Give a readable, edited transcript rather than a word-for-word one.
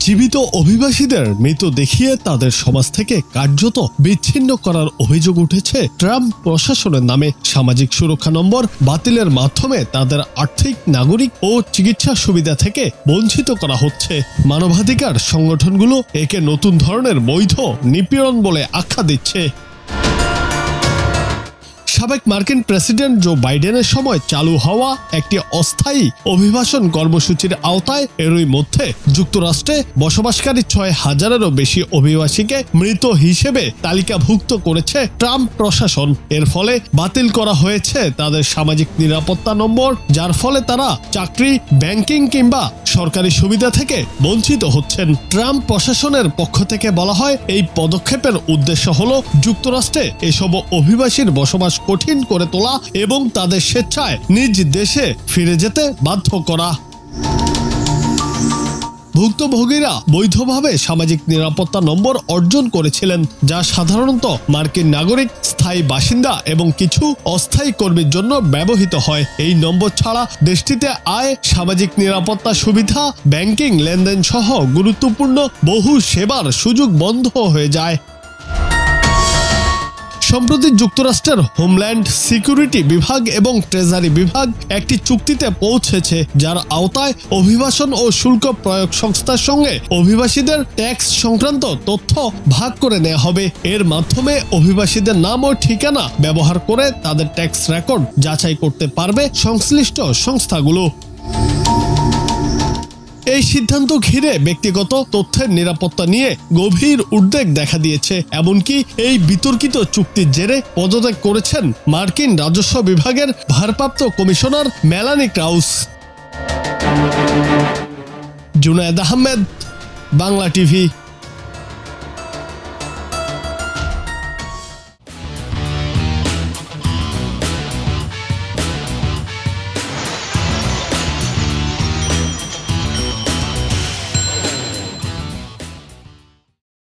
জীবিত অভিবাসীদের মৃত দেখিয়ে তাদের সমাজ থেকে কার্যত বিচ্ছিন্ন করার অভিযোগ উঠেছে ট্রাম্প প্রশাসনের নামে। সামাজিক সুরক্ষা নম্বর বাতিলের মাধ্যমে তাদের আর্থিক, নাগরিক ও চিকিৎসা সুবিধা থেকে বঞ্চিত করা হচ্ছে। মানবাধিকার সংগঠনগুলো একে নতুন ধরনের বৈধ নিপীড়ন বলে আখ্যা দিচ্ছে। সাবেক মার্কিন প্রেসিডেন্ট জো বাইডেনের সময় চালু হওয়া একটি অস্থায়ী অভিবাসন কর্মসূচির আওতায় এরই মধ্যে যুক্তরাষ্ট্রে বসবাসকারী 6,000-এরও বেশি অভিবাসীকে মৃত হিসেবে তালিকাভুক্ত করেছে ট্রাম্প প্রশাসন। এর ফলে বাতিল করা হয়েছে তাদের সামাজিক নিরাপত্তা নম্বর, যার ফলে তারা চাকরি, ব্যাংকিং কিংবা সরকারি সুবিধা থেকে বঞ্চিত হচ্ছেন। ট্রাম্প প্রশাসনের পক্ষ থেকে বলা হয়, এই পদক্ষেপের উদ্দেশ্য হলো যুক্তরাষ্ট্রে এসব অভিবাসীর বসবাস কঠিন করে তোলা এবং তাদের স্বেচ্ছায় নিজ দেশে ফিরে যেতে বাধ্য করা। ভুক্তভোগীরা বৈধভাবে সামাজিক নিরাপত্তা নম্বর অর্জন করেছিলেন, যা সাধারণত মার্কিন নাগরিক, স্থায়ী বাসিন্দা এবং কিছু অস্থায়ী কর্মীর জন্য ব্যবহৃত হয়। এই নম্বর ছাড়া দেশটিতে আয়, সামাজিক নিরাপত্তা সুবিধা, ব্যাংকিং লেনদেন সহ গুরুত্বপূর্ণ বহু সেবার সুযোগ বন্ধ হয়ে যায়। সম্প্রতি যুক্তরাষ্ট্রের হোমল্যান্ড সিকিউরিটি বিভাগ এবং ট্রেজারি বিভাগ একটি চুক্তিতে পৌঁছেছে, যার আওতায় অভিবাসন ও শুল্ক প্রয়োগ সংস্থার সঙ্গে অভিবাসীদের ট্যাক্স সংক্রান্ত তথ্য ভাগ করে নেওয়া হবে। এর মাধ্যমে অভিবাসীদের নাম ও ঠিকানা ব্যবহার করে তাদের ট্যাক্স রেকর্ড যাচাই করতে পারবে সংশ্লিষ্ট সংস্থাগুলো। এই সিদ্ধান্ত ঘিরে ব্যক্তিগত তথ্যের নিরাপত্তা নিয়ে গভীর উদ্বেগ দেখা দিয়েছে। এমনকি এই বিতর্কিত চুক্তির জেরে পদত্যাগ করেছেন মার্কিন রাজস্ব বিভাগের ভারপ্রাপ্ত কমিশনার মেলানি ক্রাউস। জুনায়েদ আহমেদ, বাংলা টিভি।